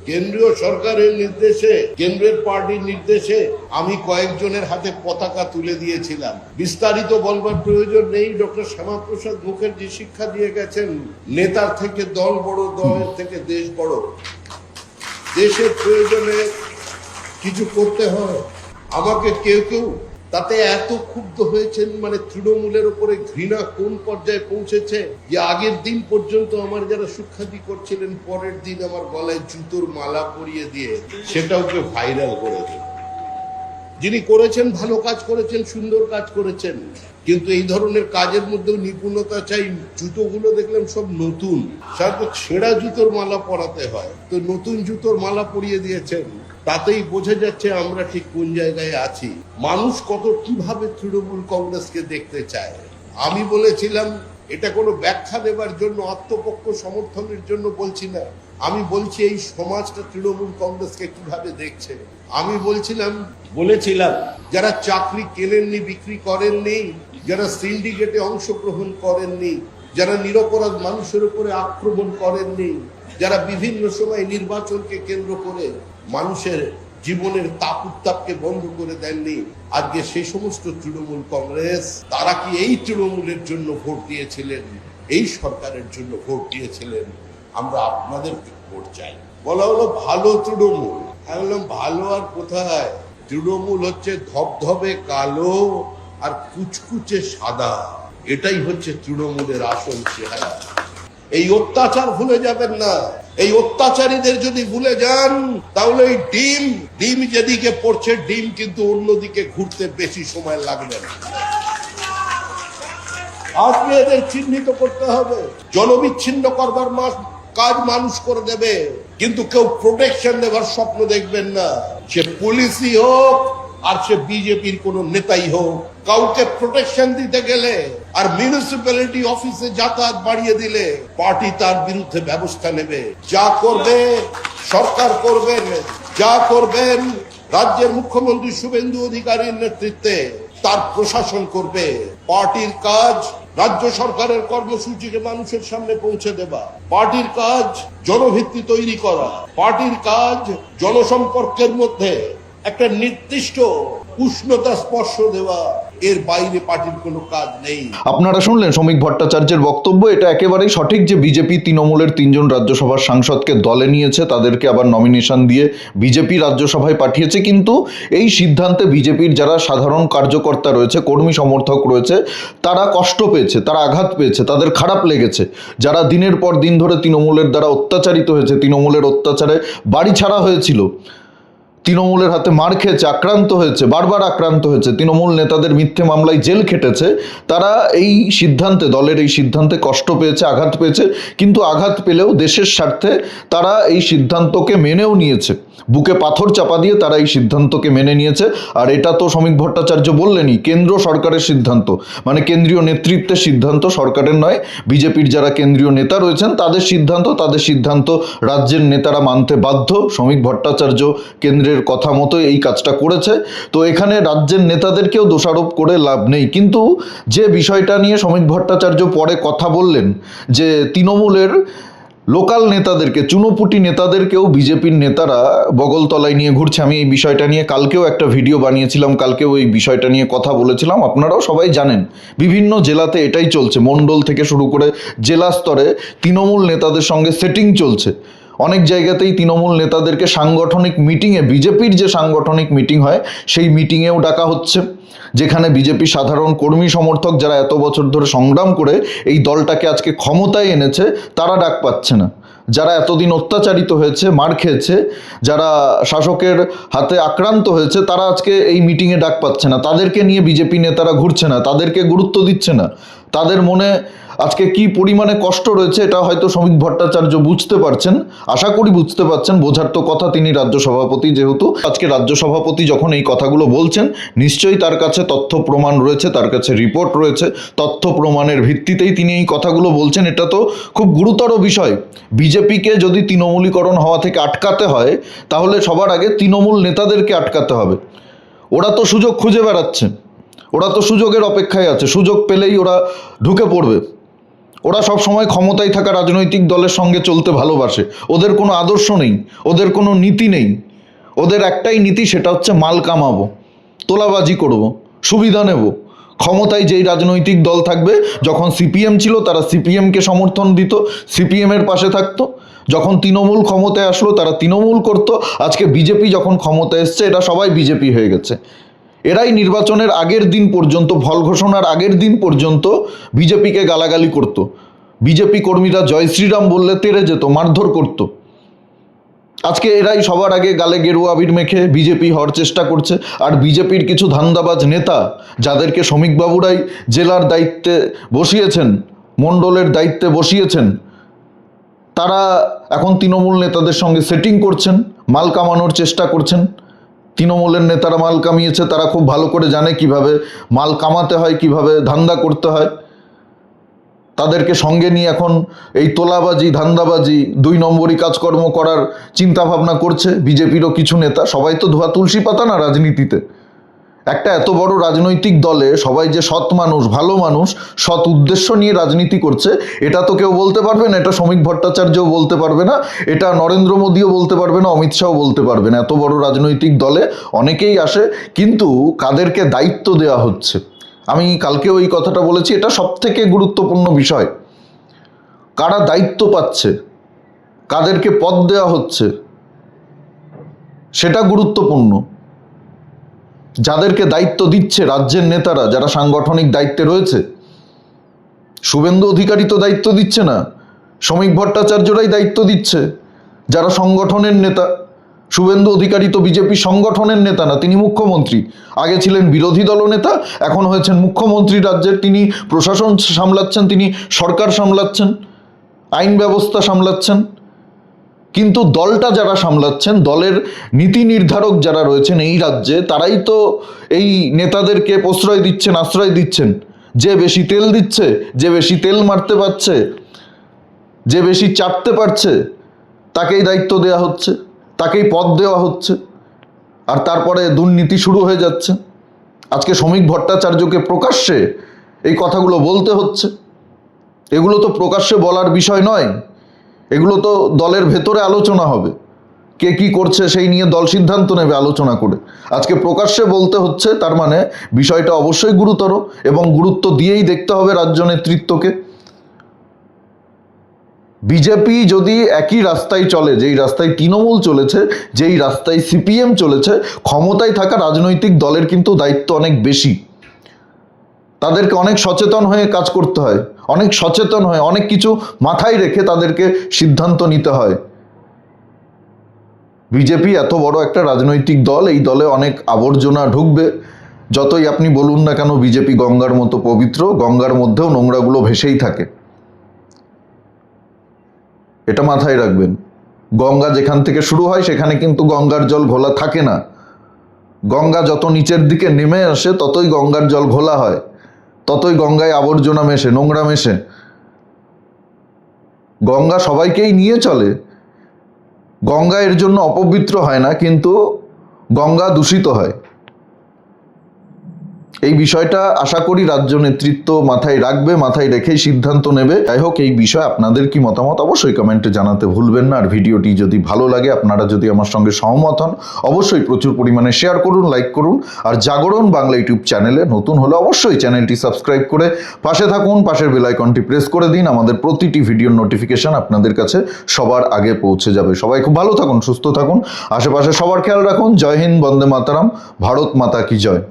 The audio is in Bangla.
কেন্দ্রীয় সরকারের নির্দেশে, কেন্দ্রের পার্টির নির্দেশে আমি কয়েকজনের হাতে পতাকা তুলে দিয়েছিলাম। বিস্তারিত বলবার প্রয়োজন নেই। ডক্টর শ্যামাপ্রসাদ মুখার্জি শিক্ষা দিয়ে গেছেন, নেতার থেকে দল বড়, দলের থেকে দেশ বড়। দেশের প্রয়োজনে কিছু করতে হয়। আমাকে কেউ কেউ তাতে এত ক্ষুব্ধ হয়েছেন, মানে তৃণমূলের উপরে ঘৃণা কোন পর্যায়ে পৌঁছেছে যে আগের দিন পর্যন্ত আমার যারা সুখ্যাতি করছিলেন, পরের দিন আমার গলায় জুতোর মালা পরিয়ে দিয়ে সেটাও কেউ ভাইরাল করে দিল। যিনি করেছেন, ভালো কাজ করেছেন, সুন্দর কাজ করেছেন, কিন্তু এই ধরনের কাজের মধ্যেও নিপুণতা চাই। জুতোগুলো দেখলাম সব নতুন, সাধারণত ছেঁড়া জুতোর মালা পরাতে হয়, তো নতুন জুতোর মালা পরিয়ে দিয়েছেন। তাতেই বোঝা যাচ্ছে আমরা ঠিক কোন জায়গায় আছি। মানুষ কত কিভাবে তৃণমূল কংগ্রেসকে দেখতে চায়। আমি বলেছিলাম, এটা কোনো ব্যাখ্যা দেবার জন্য, আত্মপক্ষ সমর্থনের জন্য বলছি না, আমি বলছি এই সমাজটা তৃণমূল কংগ্রেসকে কিভাবে দেখছে। আমি বলেছিলাম যারা চাকরি কেনেননি, বিক্রি করেননি, যারা সিন্ডিকেটে অংশগ্রহণ করেননি, যারা নিরপরাধ মানুষের উপরে আক্রমণ করেননি, যারা বিভিন্ন সময় নির্বাচনকে কেন্দ্র করে মানুষের জীবনের তাপ উত্তাপকে বন্ধ করে দেননি, আজকে সেই সমস্ত তৃণমূল কংগ্রেস, তারা কি এই তৃণমূলের জন্য ভোট দিয়েছিলেন, এই সরকারের জন্য ভোট দিয়েছিলেন? আমরা আপনাদেরকে ভোট চাই। বলা হলো ভালো তৃণমূল। আমি বললাম ভালো আর কোথায়? তৃণমূল হচ্ছে ধবধবে কালো আর কুচকুচে সাদা। এটাই হচ্ছে তৃণমূলের আসল চেহারা। এই অত্যাচার ভুলে যাবেন না। এই অত্যাচারীদের যদি ভুলে যান, তাহলে এই ডিম যেদিকে পড়ছে, ডিম কিন্তু অন্যদিকে ঘুরতে বেশি সময় লাগবে না। আজকে এদের চিহ্নিত করতে হবে। জনবিচ্ছিন্ন করবার কাজ মানুষ করে দেবে, কিন্তু কেউ প্রোটেকশন দেবার স্বপ্ন দেখবেন না। সে পুলিশই হোক আর সে বিজেপির কোন নেতাই হোক, কাউকে প্রোটেকশন দিতে গেলে আর মিউনিসিপ্যালিটি অফিসে যাতায়াত বাড়িয়ে দিলে পার্টি তার বিরুদ্ধে ব্যবস্থা নেবে। যা করবে সরকার করবেন, যা করবেন রাজ্যের মুখ্যমন্ত্রী শুভেন্দু অধিকারীর নেতৃত্বে তার প্রশাসন করবে। পার্টির কাজ রাজ্য সরকারের কর্মসূচিকে মানুষের সামনে পৌঁছে দেওয়া, পার্টির কাজ জনভিত্তি তৈরি করা, পার্টির কাজ জনসম্পর্কের মধ্যে একটা নির্দিষ্ট উষ্ণতা স্পর্শ দেওয়া। এর বাইরে পার্টির কোনো কাজ নেই। আপনারা শুনলেন শ্রমিক ভট্টাচার্যের বক্তব্য। এটা একেবারেই সঠিক যে বিজেপি তৃণমূলের 3জন রাজ্যসভার সাংসদকে দলে নিয়েছে, তাদেরকে আবার নমিনেশন দিয়ে বিজেপি রাজ্যসভায় পাঠিয়েছে। কিন্তু এই সিদ্ধান্তে বিজেপির যারা সাধারণ কার্যকর্তা রয়েছে, কর্মী সমর্থক রয়েছে, তারা কষ্ট পেয়েছে, তারা আঘাত পেয়েছে, তাদের খারাপ লেগেছে। যারা দিনের পর দিন ধরে তৃণমূলের দ্বারা অত্যাচারিত হয়েছে, তৃণমূলের অত্যাচারে বাড়ি ছাড়া হয়েছিল, তৃণমূলের হাতে মার খেয়েছে, আক্রান্ত হয়েছে, বারবার আক্রান্ত হয়েছে, তৃণমূল নেতাদের মিথ্যে মামলায় জেল খেটেছে, তারা এই সিদ্ধান্তে, দলের এই সিদ্ধান্তে কষ্ট পেয়েছে, আঘাত পেয়েছে। কিন্তু আঘাত পেলেও দেশের স্বার্থে তারা এই সিদ্ধান্তকে মেনেও নিয়েছে। বুকে পাথর চাপা দিয়ে তারা এই সিদ্ধান্তকে মেনে নিয়েছে। আর এটা তো শ্রমিক ভট্টাচার্য বললেনই, কেন্দ্র সরকারের সিদ্ধান্ত, মানে কেন্দ্রীয় নেতৃত্বের সিদ্ধান্ত, সরকারের নয়। বিজেপির যারা কেন্দ্রীয় নেতা রয়েছেন তাদের সিদ্ধান্ত রাজ্যের নেতারা মানতে বাধ্য। শ্রমিক ভট্টাচার্য কেন্দ্রের কথা মতো এই কাজটা করেছে, তো এখানে রাজ্যের নেতাদেরকেও দোষারোপ করে লাভ নেই। কিন্তু যে বিষয়টা নিয়ে শ্রমিক ভট্টাচার্য পরে কথা বললেন, যে তৃণমূলের লোকাল নেতাদেরকে, চুনোপুটি নেতাদেরকেও বিজেপির নেতারা বগলতলায় নিয়ে ঘুরছে। আমি এই বিষয়টা নিয়ে কালকেও একটা ভিডিও বানিয়েছিলাম, কালকেও এই বিষয়টা নিয়ে কথা বলেছিলাম। আপনারাও সবাই জানেন বিভিন্ন জেলাতে এটাই চলছে। মণ্ডল থেকে শুরু করে জেলা স্তরে তৃণমূল নেতাদের সঙ্গে সেটিং চলছে। অনেক জায়গাতেই তৃণমূল নেতাদেরকে সাংগঠনিক মিটিংয়ে, বিজেপির যে সাংগঠনিক মিটিং হয় সেই মিটিংয়েও ডাকা হচ্ছে, যেখানে বিজেপি সাধারণ কর্মী সমর্থক যারা এত বছর ধরে সংগ্রাম করে এই দলটাকে আজকে ক্ষমতায় এনেছে, তারা ডাক পাচ্ছে না। যারা এতদিন অত্যাচারিত হয়েছে, মার খেয়েছে, যারা শাসকের হাতে আক্রান্ত হয়েছে, তারা আজকে এই মিটিংয়ে ডাক পাচ্ছে না। তাদেরকে নিয়ে বিজেপি নেতারা ঘুরছে না, তাদেরকে গুরুত্ব দিচ্ছে না। তাদের মনে আজকে কি পরিমাণে কষ্ট রয়েছে এটা হয়তো শ্রমিক ভট্টাচার্য বুঝতে পারছেন, আশা করি বুঝতে পারছেন। বোঝার তো কথা, তিনি রাজ্য সভাপতি, যেহেতু আজকে রাজ্য সভাপতি যখন এই কথাগুলো বলছেন, নিশ্চয়ই তার কাছে তথ্য প্রমাণ রয়েছে, তার কাছে রিপোর্ট রয়েছে, তথ্য প্রমাণের ভিত্তিতেই তিনি এই কথাগুলো বলছেন। এটা তো খুব গুরুতর বিষয়। বিজেপিকে যদি তৃণমূলীকরণ হওয়া থেকে আটকাতে হয়, তাহলে সবার আগে তৃণমূল নেতাদেরকে আটকাতে হবে। ওরা তো সুযোগ খুঁজে বেড়াচ্ছে, ওরা তো সুযোগের অপেক্ষায় আছে, সুযোগ পেলেই ওরা ঢুকে পড়বে, ওরা সব সময় ক্ষমতায় থাকা রাজনৈতিক দলের সঙ্গে চলতে ভালোবাসে। ওদের কোনো আদর্শ নেই, ওদের কোনো নীতি নেই। ওদের একটাই নীতি, সেটা হচ্ছে মাল কামাবো, তোলাবাজি করব, সুবিধা নেব। ক্ষমতায় যেই রাজনৈতিক দল থাকবে, যখন সিপিএম ছিল তারা সিপিএমকে সমর্থন দিত, সিপিএমের পাশে থাকতো। যখন তৃণমূল ক্ষমতায় আসলো তারা তৃণমূল করতো। আজকে বিজেপি যখন ক্ষমতায় এসছে, এটা সবাই বিজেপি হয়ে গেছে। এরাই নির্বাচনের আগের দিন পর্যন্ত, ফল ঘোষণার আগের দিন পর্যন্ত বিজেপিকে গালাগালি করত। বিজেপি কর্মীরা জয় শ্রীরাম বললে তেড়ে যেত, মারধর করত। আজকে এরাই সবার আগে গালে গেরুয়া আবির মেখে বিজেপি হওয়ার চেষ্টা করছে। আর বিজেপির কিছু ধান্দাবাজ নেতা, যাদেরকে শ্রমিকবাবুরাই জেলার দায়িত্বে বসিয়েছেন, মণ্ডলের দায়িত্বে বসিয়েছেন, তারা এখন তৃণমূল নেতাদের সঙ্গে সেটিং করছেন, মাল কামানোর চেষ্টা করছেন। তৃণমূলের নেতারা মাল কামিয়েছে, তারা খুব ভালো করে জানে কিভাবে মাল কামাতে হয়, কিভাবে ধান্দা করতে হয়। তাদেরকে সঙ্গে নিয়ে এখন এই তোলাবাজি, ধান্দাবাজি, 2 নম্বরই কাজকর্ম করার চিন্তা ভাবনা করছে বিজেপিরও কিছু নেতা। সবাই তো ধোয়া তুলসী পাতা না রাজনীতিতে। একটা এত বড় রাজনৈতিক দলে সবাই যে সৎ মানুষ, ভালো মানুষ, সৎ উদ্দেশ্য নিয়ে রাজনীতি করছে, এটা তো কেউ বলতে পারবে না। এটা শ্রমিক ভট্টাচার্যও বলতে পারবে না, এটা নরেন্দ্র মোদীও বলতে পারবে না, অমিত শাহও বলতে পারবে না। এত বড় রাজনৈতিক দলে অনেকেই আসে, কিন্তু কাদেরকে দায়িত্ব দেওয়া হচ্ছে, আমি কালকেও এই কথাটা বলেছি, এটা সবথেকে গুরুত্বপূর্ণ বিষয়। কারা দায়িত্ব পাচ্ছে, কাদেরকে পদ দেওয়া হচ্ছে, সেটা গুরুত্বপূর্ণ। যাদেরকে দায়িত্ব দিচ্ছে রাজ্যের নেতারা, যারা সাংগঠনিক দায়িত্বে রয়েছে, শুভেন্দু অধিকারী তো দায়িত্ব দিচ্ছে না, শ্রমিক ভট্টাচার্যরাই দায়িত্ব দিচ্ছে, যারা সংগঠনের নেতা। শুভেন্দু অধিকারী তো বিজেপি সংগঠনের নেতা না, তিনি মুখ্যমন্ত্রী। আগে ছিলেন বিরোধী দলনেতা, এখন হয়েছেন মুখ্যমন্ত্রী রাজ্যের। তিনি প্রশাসন সামলাচ্ছেন, তিনি সরকার সামলাচ্ছেন, আইন ব্যবস্থা সামলাচ্ছেন। কিন্তু দলটা যারা সামলাচ্ছেন, দলের নীতি নির্ধারক যারা রয়েছেন এই রাজ্যে, তারাই তো এই নেতাদেরকে প্রশ্রয় দিচ্ছেন, আশ্রয় দিচ্ছেন। যে বেশি তেল দিচ্ছে, যে বেশি তেল মারতে পারছে, যে বেশি চাটতে পারছে, তাকেই দায়িত্ব দেওয়া হচ্ছে, তাকেই পদ দেওয়া হচ্ছে। আর তারপরে দুর্নীতি শুরু হয়ে যাচ্ছে। আজকে শ্রমিক ভট্টাচার্যকে প্রকাশ্যে এই কথাগুলো বলতে হচ্ছে। এগুলো তো প্রকাশ্যে বলার বিষয় নয়, এগুলো তো দলের ভেতরে আলোচনা হবে। কে কি করছে সেই নিয়ে দল সিদ্ধান্ত নেবে আলোচনা করে। আজকে প্রকাশ্যে বলতে হচ্ছে, তার মানে বিষয়টা অবশ্যই গুরুতর, এবং গুরুত্ব দিয়েই দেখতে হবে রাজ্য নেতৃত্বকে। বিজেপি যদি একই রাস্তায় চলে, যেই রাস্তায় তৃণমূল চলেছে, যেই রাস্তায় সিপিএম চলেছে, ক্ষমতায় থাকা রাজনৈতিক দলের কিন্তু দায়িত্ব অনেক বেশি। তাদেরকে অনেক সচেতন হয়ে কাজ করতে হয়, অনেক সচেতন হয়ে, অনেক কিছু মাথায় রেখে তাদেরকে সিদ্ধান্ত নিতে হয়। বিজেপি এত বড় একটা রাজনৈতিক দল, এই দলে অনেক আবর্জনা ঢুকবে। যতই আপনি বলুন না কেন বিজেপি গঙ্গার মতো পবিত্র, গঙ্গার মধ্যেও নোংরাগুলো ভেসেই থাকে। এটা মাথায় রাখবেন। গঙ্গা যেখান থেকে শুরু হয় সেখানে কিন্তু গঙ্গার জল ঘোলা থাকে না। গঙ্গা যত নিচের দিকে নেমে আসে ততই গঙ্গার জল ঘোলা হয়, ততই গঙ্গায় আবর্জনা মেশে, নোংরা মেশে। গঙ্গা সবাইকেই নিয়ে চলে। গঙ্গা এর জন্য অপবিত্র হয় না, কিন্তু গঙ্গা দূষিত হয়। এই বিষয়টা আশা করি রাজ্য নেতৃত্ব মাথায় রাখবে, মাথায় রেখেই সিদ্ধান্ত নেবে। যাই হোক, এই বিষয়ে আপনাদের কি মতামত অবশ্যই কমেন্টে জানাতে ভুলবেন না। আর ভিডিওটি যদি ভালো লাগে, আপনারা যদি আমার সঙ্গে সহমত হন, অবশ্যই প্রচুর পরিমাণে শেয়ার করুন, লাইক করুন। আর জাগরণ বাংলা ইউটিউব চ্যানেলে নতুন হলে অবশ্যই চ্যানেলটি সাবস্ক্রাইব করে পাশে থাকুন, পাশের বেল আইকনটি প্রেস করে দিন। আমাদের প্রতিটি ভিডিওর নোটিফিকেশন আপনাদের কাছে সবার আগে পৌঁছে যাবে। সবাই খুব ভালো থাকুন, সুস্থ থাকুন, আশেপাশে সবার খেয়াল রাখুন। জয় হিন্দ, বন্দে মাতারাম, ভারত মাতা কি জয়।